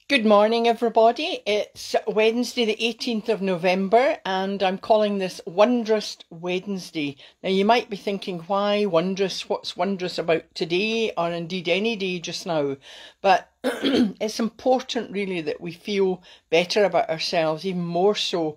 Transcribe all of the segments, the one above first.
Good morning, everybody. It's Wednesday, the 18th of November, and I'm calling this Wondrous Wednesday. Now, you might be thinking, why wondrous? What's wondrous about today, or indeed any day just now? But it's important, really, that we feel better about ourselves, even more so.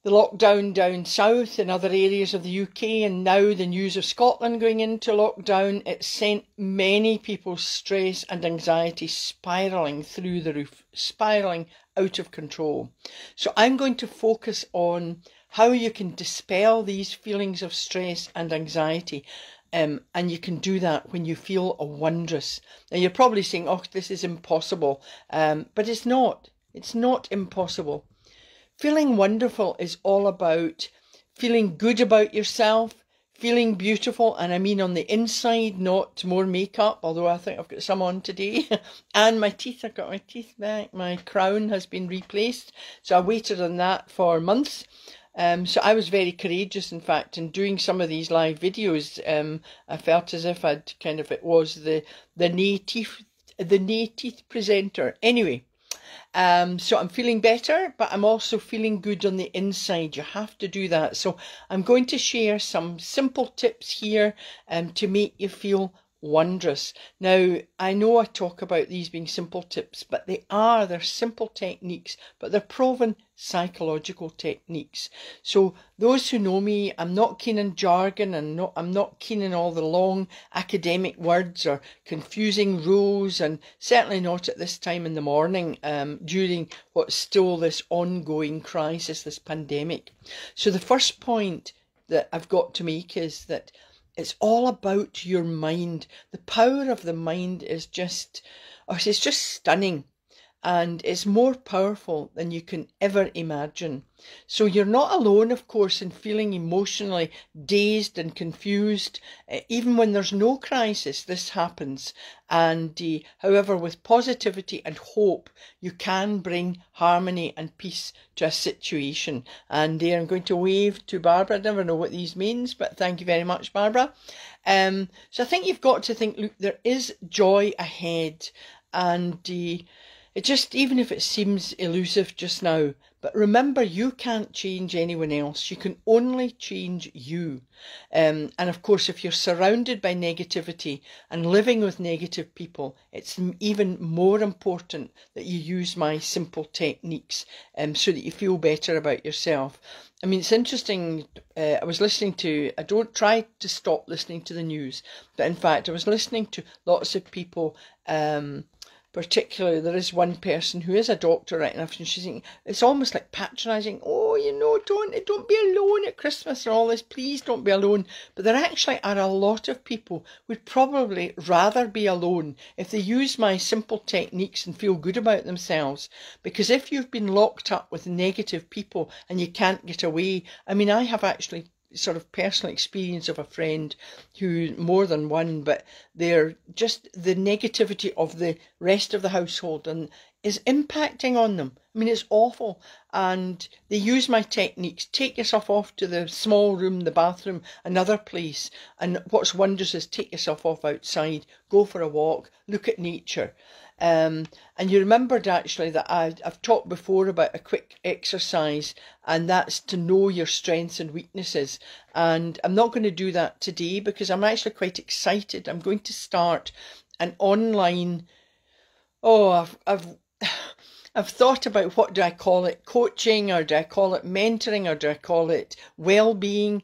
The lockdown down south in other areas of the UK, and now the news of Scotland going into lockdown, it sent many people's stress and anxiety spiralling through the roof, spiralling out of control. So I'm going to focus on how you can dispel these feelings of stress and anxiety. And you can do that when you feel wondrous. Now you're probably saying, oh, this is impossible. But it's not. It's not impossible. Feeling wonderful is all about feeling good about yourself, feeling beautiful, and I mean on the inside, not more makeup, although I think I've got some on today. And my teeth, I've got my teeth back, my crown has been replaced, so I waited on that for months. So I was very courageous, in fact, in doing some of these live videos. I felt as if it was the native presenter. Anyway. So I'm feeling better, but I'm also feeling good on the inside. You have to do that. So I'm going to share some simple tips here to make you feel wondrous. Now, I know I talk about these being simple tips, but they're simple techniques, but they're proven psychological techniques. So those who know me, I'm not keen on jargon, and I'm not keen on all the long academic words or confusing rules, and certainly not at this time in the morning during what's still this ongoing crisis, this pandemic. So the first point that I've got to make is that it's all about your mind. The power of the mind is just stunning. And it's more powerful than you can ever imagine. So you're not alone, of course, in feeling emotionally dazed and confused. Even when there's no crisis, this happens. And however, with positivity and hope, you can bring harmony and peace to a situation. And I'm going to wave to Barbara. I never know what these means, but thank you very much, Barbara. So I think you've got to think, look, there is joy ahead. And it just, even if it seems elusive just now, but remember, you can't change anyone else. You can only change you. And of course, if you're surrounded by negativity and living with negative people, it's even more important that you use my simple techniques so that you feel better about yourself. I mean, it's interesting. I don't try to stop listening to the news, but in fact, I was listening to lots of people. Particularly, there is one person who is a doctor right enough, and she's saying it's almost like patronising. Oh, don't be alone at Christmas and all this. Please don't be alone. But there actually are a lot of people who'd probably rather be alone if they use my simple techniques and feel good about themselves. Because if you've been locked up with negative people and you can't get away, I mean, I have actually sort of personal experience of a friend who, more than one, but they're just the negativity of the rest of the household and is impacting on them. I mean, it's awful. And they use my techniques. Take yourself off to the small room, the bathroom, another place. And what's wondrous is take yourself off outside, go for a walk, look at nature. And you remembered actually that I've talked before about a quick exercise, and that's to know your strengths and weaknesses. And I'm not going to do that today because I'm actually quite excited. I'm going to start an online, I've thought about, what do I call it, coaching, or do I call it mentoring, or do I call it well-being?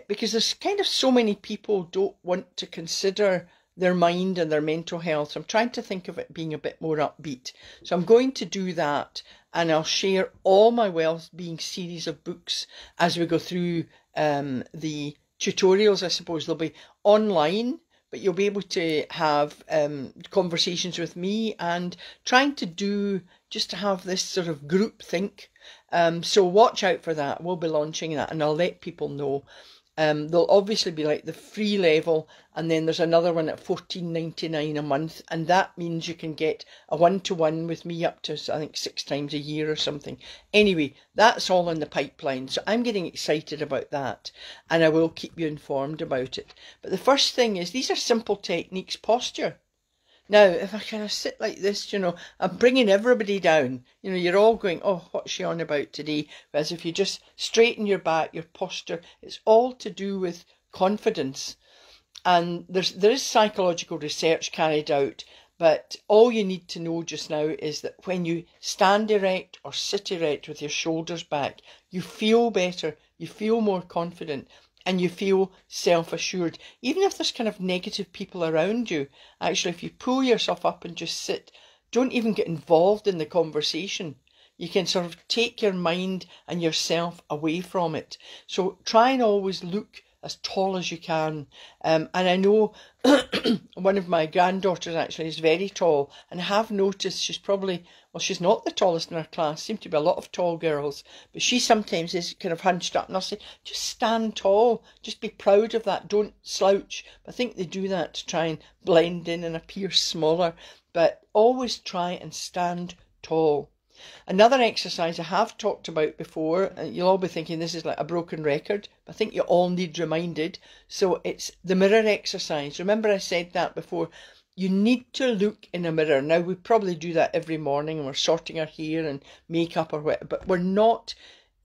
Because there's kind of so many people don't want to consider their mind and their mental health. I'm trying to think of it being a bit more upbeat. So I'm going to do that, and I'll share all my well-being series of books as we go through the tutorials. I suppose they'll be online, but you'll be able to have conversations with me, and trying to have this sort of group think. So watch out for that. We'll be launching that, and I'll let people know. There'll obviously be like the free level, and then there's another one at $14.99 a month, and that means you can get a one-to-one with me up to, I think, 6 times a year or something. Anyway, that's all in the pipeline, so I'm getting excited about that, and I will keep you informed about it. But the first thing is, these are simple techniques. Posture. Now, if I kind of sit like this, I'm bringing everybody down. You're all going, oh, what's she on about today? Whereas if you just straighten your back, your posture, it's all to do with confidence. And there is psychological research carried out, but all you need to know just now is that when you stand erect or sit erect with your shoulders back, you feel better, you feel more confident, and you feel self-assured. Even if there's kind of negative people around you, actually, if you pull yourself up and just sit, don't even get involved in the conversation. You can sort of take your mind and yourself away from it. So try and always look as tall as you can. And I know one of my granddaughters actually is very tall, and I have noticed she's probably, well, she's not the tallest in her class. Seem to be a lot of tall girls, but she sometimes is kind of hunched up, and I'll say, just stand tall, just be proud of that, don't slouch. But I think they do that to try and blend in and appear smaller, but always try and stand tall. Another exercise I have talked about before, and you'll all be thinking this is like a broken record, but I think you all need reminded. So it's the mirror exercise. Remember I said that before. You need to look in a mirror. Now, we probably do that every morning and we're sorting our hair and makeup or whatever, but we're not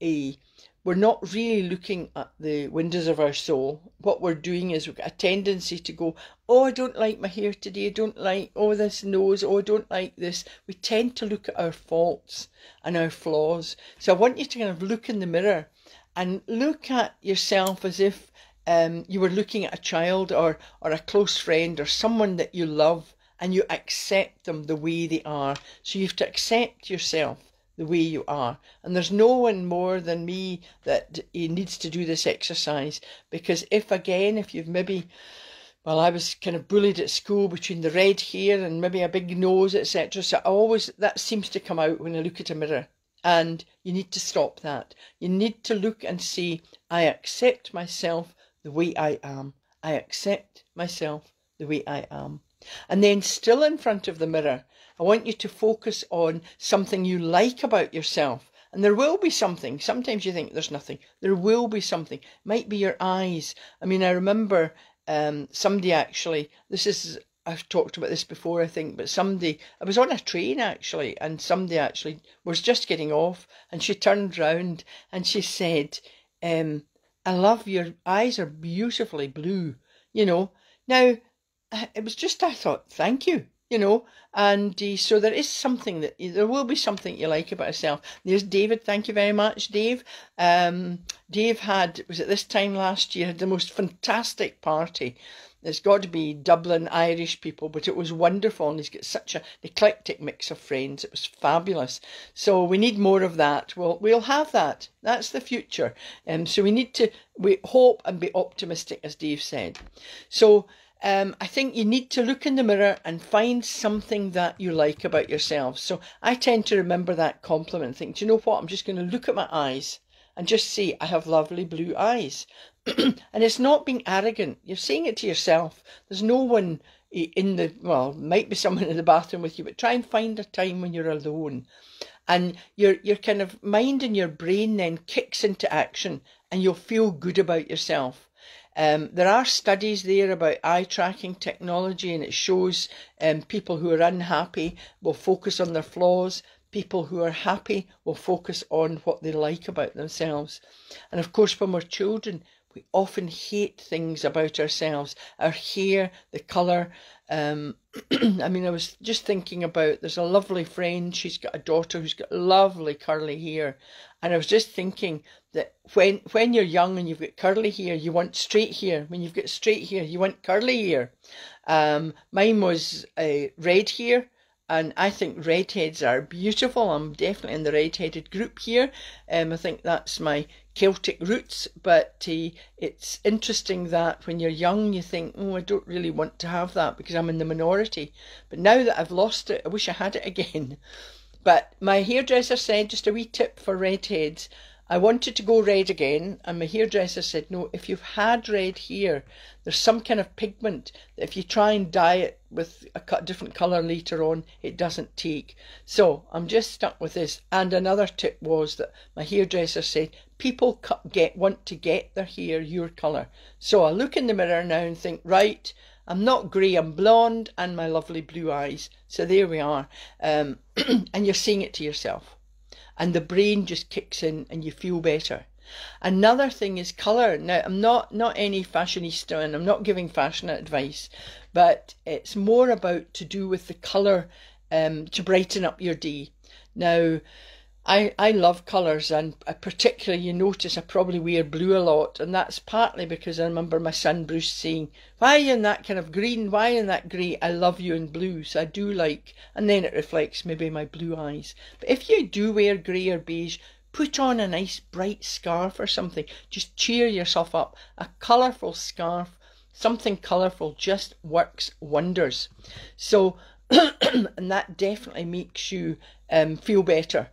really looking at the windows of our soul. What we're doing is we've got a tendency to go, oh, I don't like my hair today, I don't like, oh, this nose, oh, I don't like this. We tend to look at our faults and our flaws. So I want you to kind of look in the mirror and look at yourself as if you were looking at a child or a close friend or someone that you love, and you accept them the way they are. So you have to accept yourself the way you are. And there's no one more than me that needs to do this exercise, because if you've maybe, well, I was kind of bullied at school between the red hair and maybe a big nose, etc. So that seems to come out when I look at a mirror. And you need to stop that. You need to look and say, I accept myself the way I am. I accept myself the way I am. And then still in front of the mirror, I want you to focus on something you like about yourself. And there will be something. Sometimes you think there's nothing. There will be something. It might be your eyes. I mean, I remember somebody actually, I've talked about this before, I think, but I was on a train actually, and somebody actually was just getting off, and she turned round and she said, I love your eyes are beautifully blue, Now, it was just, I thought, thank you, and so there will be something you like about yourself. There's David, thank you very much, Dave. Dave was at this time last year, had the most fantastic party. It's got to be Dublin Irish people, but it was wonderful, and he's got such an eclectic mix of friends. It was fabulous. So we need more of that. Well, we'll have that. That's the future. So we hope and be optimistic, as Dave said. So I think you need to look in the mirror and find something that you like about yourself. So I tend to remember that compliment and think, do you know what? I'm just going to look at my eyes and just say, I have lovely blue eyes. And it's not being arrogant. You're saying it to yourself. There's no one might be someone in the bathroom with you, but try and find a time when you're alone. And your kind of mind and your brain then kicks into action, and you'll feel good about yourself. There are studies there about eye tracking technology, and it shows people who are unhappy will focus on their flaws. People who are happy will focus on what they like about themselves. And of course, when we're children, we often hate things about ourselves. Our hair, the colour. I mean, I was just thinking about, there's a lovely friend, she's got a daughter who's got lovely curly hair. And I was just thinking that when you're young and you've got curly hair, you want straight hair. When you've got straight hair, you want curly hair. Mine was red hair. And I think redheads are beautiful. I'm definitely in the redheaded group here. I think that's my Celtic roots. But it's interesting that when you're young, you think, oh, I don't really want to have that because I'm in the minority. But now that I've lost it, I wish I had it again. But my hairdresser said, just a wee tip for redheads, I wanted to go red again, and my hairdresser said, no, if you've had red hair, there's some kind of pigment that if you try and dye it with a different colour later on, it doesn't take. So I'm just stuck with this. And another tip was that my hairdresser said, people want to get their hair your colour. So I look in the mirror now and think, right, I'm not grey, I'm blonde, and my lovely blue eyes. So there we are. And you're saying it to yourself. And the brain just kicks in and you feel better. Another thing is colour. Now, I'm not any fashionista, and I'm not giving fashion advice, but it's more about to do with the colour to brighten up your day. Now, I love colours, and particularly, you notice I probably wear blue a lot, and that's partly because I remember my son Bruce saying, why are you in that kind of green, why in that grey? I love you in blue. So I do like, and then it reflects maybe my blue eyes. But if you do wear grey or beige, put on a nice bright scarf or something. Just cheer yourself up. A colourful scarf, something colourful, just works wonders. So, and that definitely makes you feel better.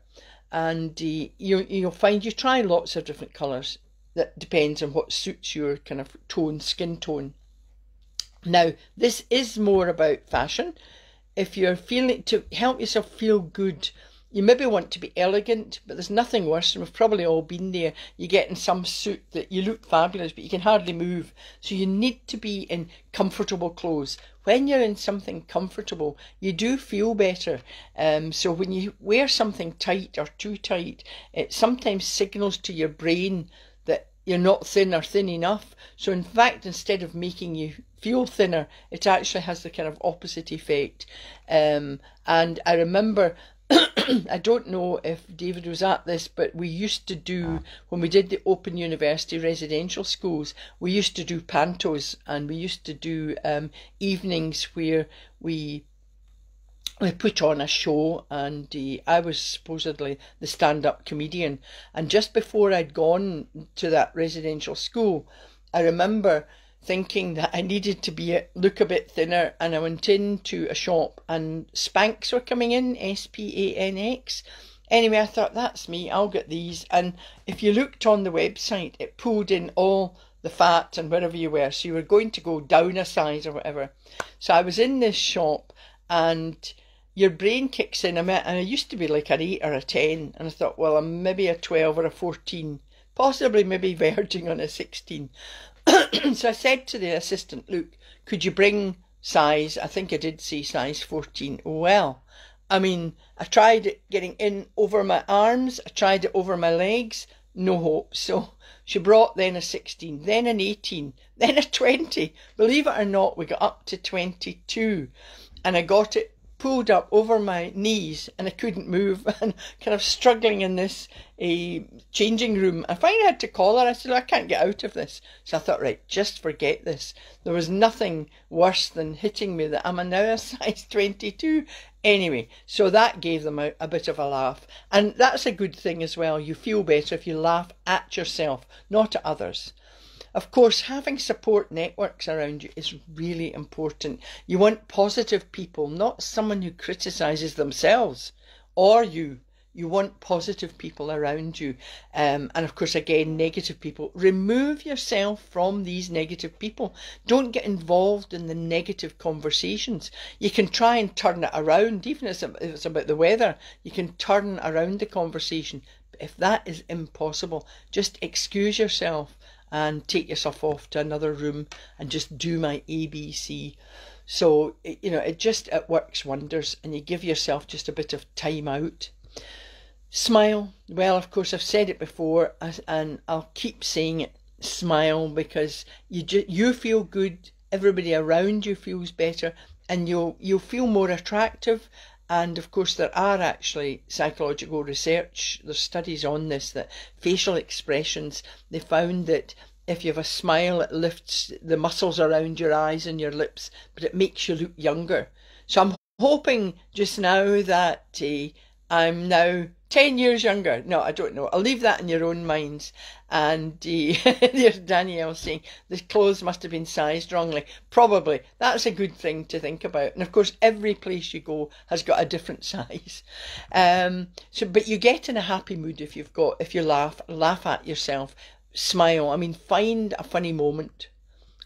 And you'll find you try lots of different colours. That depends on what suits your kind of tone, skin tone. Now, this is more about fashion. If you're feeling, to help yourself feel good, you maybe want to be elegant, but there's nothing worse, and we've probably all been there. You get in some suit that you look fabulous, but you can hardly move. So you need to be in comfortable clothes. When you're in something comfortable, you do feel better. So when you wear something tight or too tight, it sometimes signals to your brain that you're not thin or thin enough. So in fact, instead of making you feel thinner, it actually has the kind of opposite effect. And I remember, I don't know if David was at this, but we used to do, when we did the Open University residential schools, we used to do pantos, and we used to do evenings where we put on a show, and I was supposedly the stand-up comedian. And just before I'd gone to that residential school, I remember thinking that I needed to look a bit thinner, and I went into a shop and Spanx were coming in, Spanx. Anyway, I thought, that's me, I'll get these. And if you looked on the website, it pulled in all the fat and wherever you were, so you were going to go down a size or whatever. So I was in this shop, and your brain kicks in. And I used to be like an 8 or a 10, and I thought, well, I'm maybe a 12 or a 14, possibly maybe verging on a 16. So I said to the assistant, look, could you bring size, I think I did say size 14. Well, I mean, I tried it getting in over my arms, I tried it over my legs, no hope. So she brought then a 16, then an 18, then a 20. Believe it or not, we got up to 22, and I got it pulled up over my knees, and I couldn't move, and kind of struggling in this changing room. I finally had to call her. I said, I can't get out of this. So I thought, right, just forget this. There was nothing worse than hitting me that I'm now a size 22. Anyway, so that gave them a bit of a laugh. And that's a good thing as well. You feel better if you laugh at yourself, not at others. Of course, having support networks around you is really important. You want positive people, not someone who criticises themselves or you. You want positive people around you. And of course, again, negative people. Remove yourself from these negative people. Don't get involved in the negative conversations. You can try and turn it around, even if it's about the weather. You can turn around the conversation. But if that is impossible, just excuse yourself and take yourself off to another room and just do my ABC. So, it works wonders, and you give yourself just a bit of time out. Smile. Well, of course, I've said it before, and I'll keep saying it. Smile, because you feel good, everybody around you feels better, and you'll feel more attractive. And of course, there are actually psychological research, there's studies on this, that facial expressions, they found that if you have a smile, it lifts the muscles around your eyes and your lips, but it makes you look younger. So I'm hoping just now that I'm now 10 years younger. No, I don't know. I'll leave that in your own minds. And there's Danielle saying the clothes must have been sized wrongly. Probably. That's a good thing to think about. And of course, every place you go has got a different size. But you get in a happy mood if you laugh at yourself, smile. I mean, find a funny moment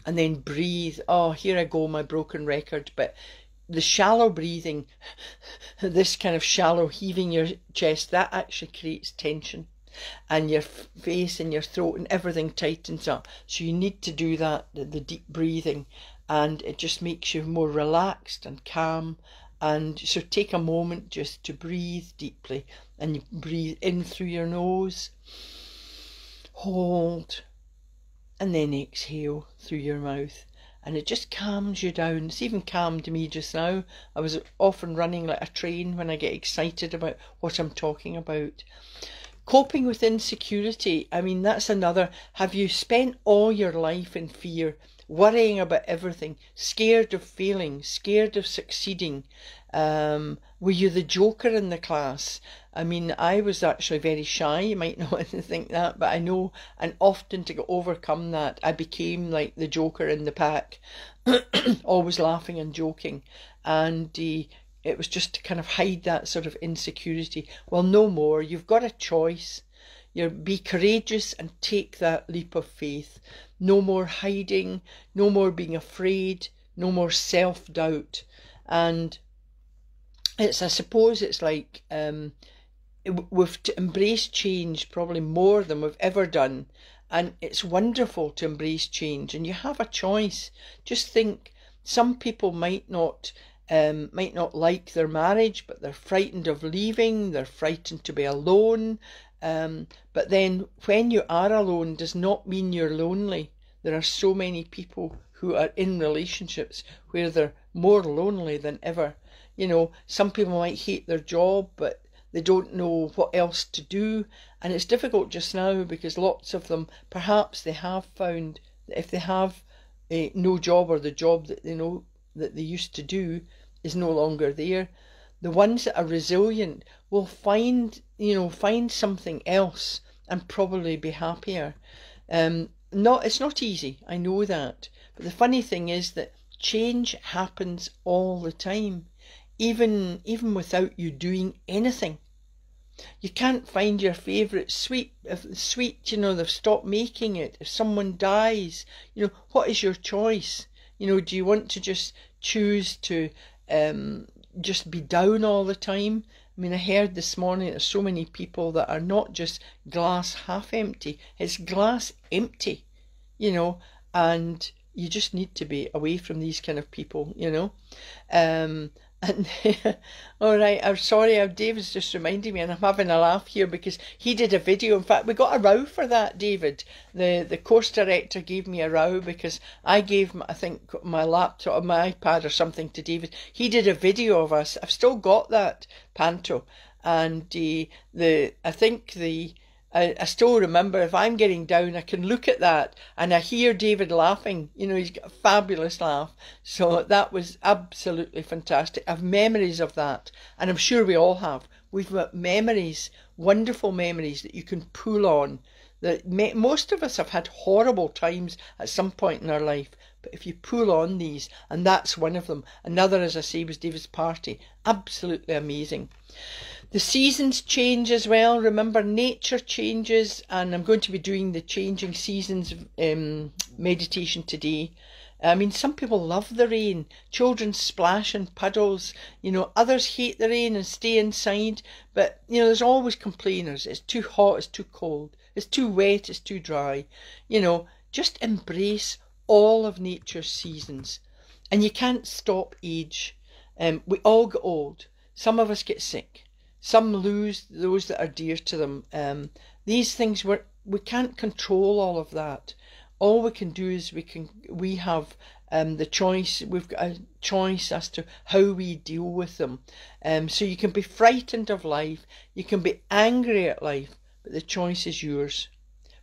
and then breathe. Oh, here I go, my broken record. But the shallow breathing, this kind of shallow heaving your chest, that actually creates tension, and your face and your throat and everything tightens up. So you need to do that, the deep breathing, and it just makes you more relaxed and calm. And so take a moment just to breathe deeply, and you breathe in through your nose, hold, and then exhale through your mouth. And it just calms you down. It's even calmed me just now. I was often running like a train when I get excited about what I'm talking about. Coping with insecurity. I mean, that's another. Have you spent all your life in fear, worrying about everything, scared of failing, scared of succeeding? Were you the joker in the class? I mean, I was actually very shy. You might not want to think that, but I know, and often to overcome that, I became like the joker in the pack, always laughing and joking. And it was just to kind of hide that sort of insecurity. Well, no more. You've got a choice. Be courageous and take that leap of faith. No more hiding, no more being afraid, no more self-doubt. And I suppose it's like we've to embrace change probably more than we've ever done. And it's wonderful to embrace change, and you have a choice. Just think, some people might not like their marriage, but they're frightened of leaving, they're frightened to be alone. But then when you are alone does not mean you're lonely. There are so many people who are in relationships where they're more lonely than ever. You know, some people might hate their job, but they don't know what else to do. And it's difficult just now because lots of them, perhaps they have found that if they have no job, or the job that they know that they used to do is no longer there, the ones that are resilient will find something else and probably be happier. It's not easy, I know that, but the funny thing is that change happens all the time, even without you doing anything. You can't find your favourite sweet, they've stopped making it. If someone dies, what is your choice? Do you want to just choose to just be down all the time? I mean, I heard this morning there's so many people that are not just glass half empty, it's glass empty, and you just need to be away from these kind of people, And all right, I'm sorry, David's just reminding me, and I'm having a laugh here because he did a video. In fact, we got a row for that, David. The course director gave me a row because I gave, I think, my laptop, my iPad or something to David. He did a video of us. I've still got that panto, and I still remember, if I'm getting down, I can look at that and I hear David laughing. He's got a fabulous laugh. So that was absolutely fantastic. I have memories of that, and I'm sure we all have. We've got memories, wonderful memories that you can pull on. Most of us have had horrible times at some point in our life, but if you pull on these, and that's one of them. Another, as I say, was David's party. Absolutely amazing. The seasons change as well. Remember, nature changes, and I'm going to be doing the changing seasons meditation today. I mean, some people love the rain. Children splash in puddles. Others hate the rain and stay inside. But, there's always complainers. It's too hot, it's too cold, it's too wet, it's too dry. Just embrace all of nature's seasons. And you can't stop age. We all get old. Some of us get sick. Some lose those that are dear to them. These things, we can't control all of that. All we can do is we have the choice. We've got a choice as to how we deal with them. So you can be frightened of life, you can be angry at life, but the choice is yours.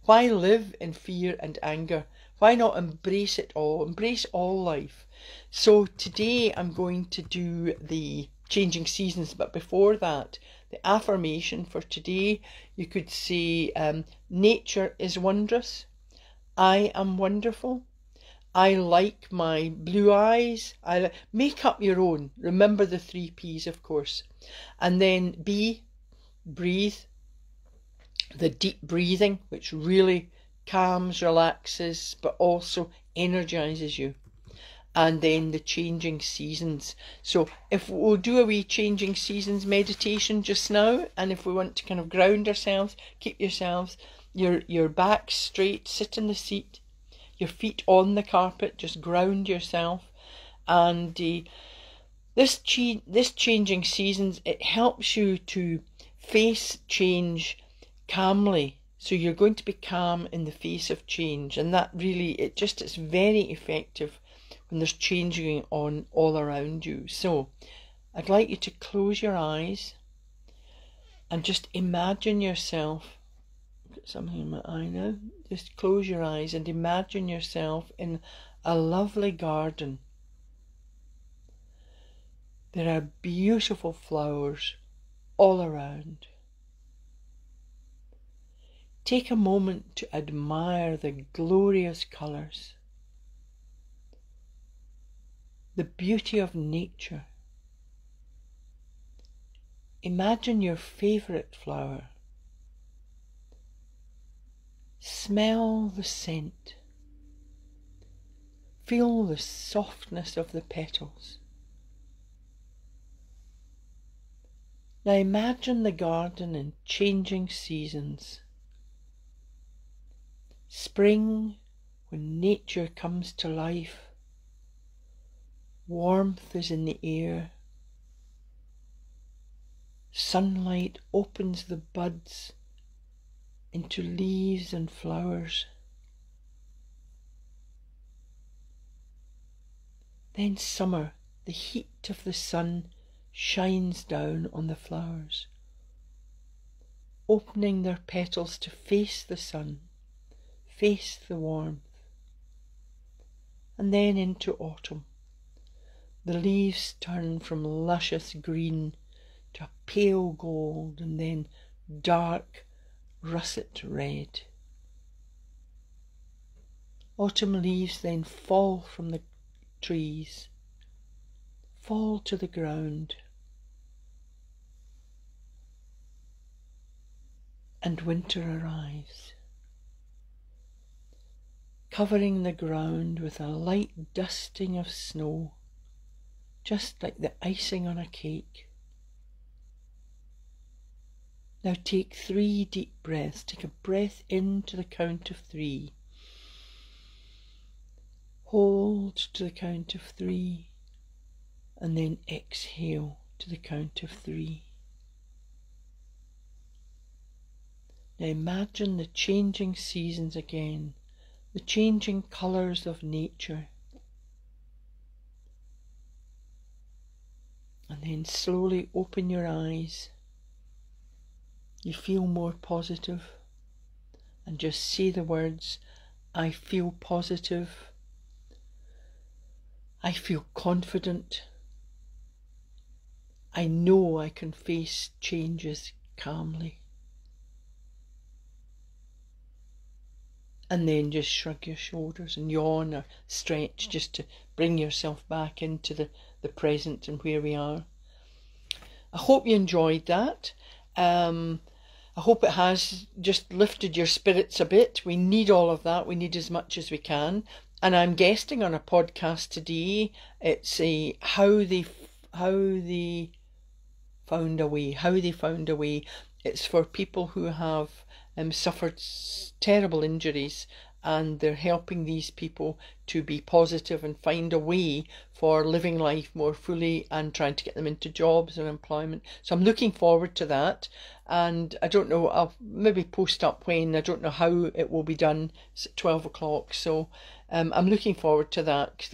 Why live in fear and anger? Why not embrace it all? Embrace all life. So today I'm going to do the changing seasons, but before that, the affirmation for today, you could say, nature is wondrous, I am wonderful, I like my blue eyes. Make up your own. Remember the 3 P's, of course. And then breathe, the deep breathing, which really calms, relaxes, but also energizes you. And then the changing seasons. So if we'll do a wee changing seasons meditation just now, and if we want to kind of ground ourselves, keep yourselves, your back straight, sit in the seat, your feet on the carpet, just ground yourself. And this changing seasons, it helps you to face change calmly. So you're going to be calm in the face of change, and that really, it's very effective when there's change going on all around you. So I'd like you to close your eyes and just imagine yourself. I've got something in my eye now. Just close your eyes and imagine yourself in a lovely garden. There are beautiful flowers all around. Take a moment to admire the glorious colours, the beauty of nature. Imagine your favourite flower. Smell the scent. Feel the softness of the petals. Now imagine the garden in changing seasons. Spring, when nature comes to life, warmth is in the air, sunlight opens the buds into leaves and flowers. Then summer, the heat of the sun shines down on the flowers, opening their petals to face the sun, face the warmth. And then into autumn, the leaves turn from luscious green to a pale gold and then dark russet red. Autumn leaves then fall from the trees, fall to the ground, and winter arrives, covering the ground with a light dusting of snow, just like the icing on a cake. Now take 3 deep breaths. Take a breath in to the count of 3. Hold to the count of 3. And then exhale to the count of 3. Now imagine the changing seasons again, the changing colours of nature. And then slowly open your eyes. You feel more positive, and just say the words, I feel positive, I feel confident, I know I can face changes calmly. And then just shrug your shoulders and yawn or stretch just to bring yourself back into the present and where we are. I hope you enjoyed that. I hope it has just lifted your spirits a bit. We need all of that. We need as much as we can. And I'm guesting on a podcast today. It's how they found a way. It's for people who have suffered terrible injuries, and they're helping these people to be positive and find a way for living life more fully and trying to get them into jobs and employment. So I'm looking forward to that, and I don't know, I'll maybe post up when, I don't know how it will be done. It's at 12 o'clock, so I'm looking forward to that, because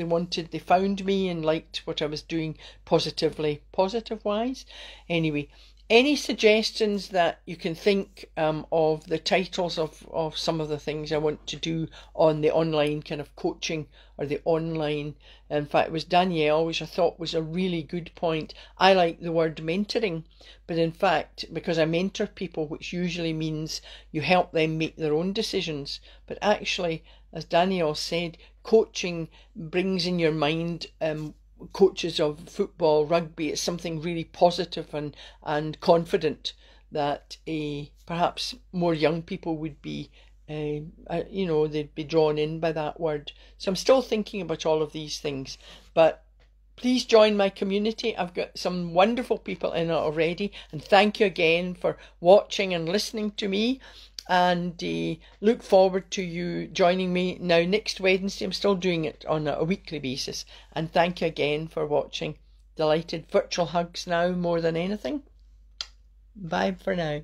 they found me and liked what I was doing positive-wise. Anyway, any suggestions that you can think of the titles of some of the things I want to do on the online kind of coaching, or the online, in fact it was Danielle, which I thought was a really good point. I like the word mentoring, but in fact, because I mentor people, which usually means you help them make their own decisions, but actually, as Danielle said, coaching brings in your mind coaches of football, rugby. It's something really positive and confident that perhaps more young people would be, they'd be drawn in by that word. So I'm still thinking about all of these things, but please join my community. I've got some wonderful people in it already, and thank you again for watching and listening to me. and look forward to you joining me now next Wednesday. I'm still doing it on a weekly basis, and thank you again for watching. Delighted. Virtual hugs now more than anything. Bye for now.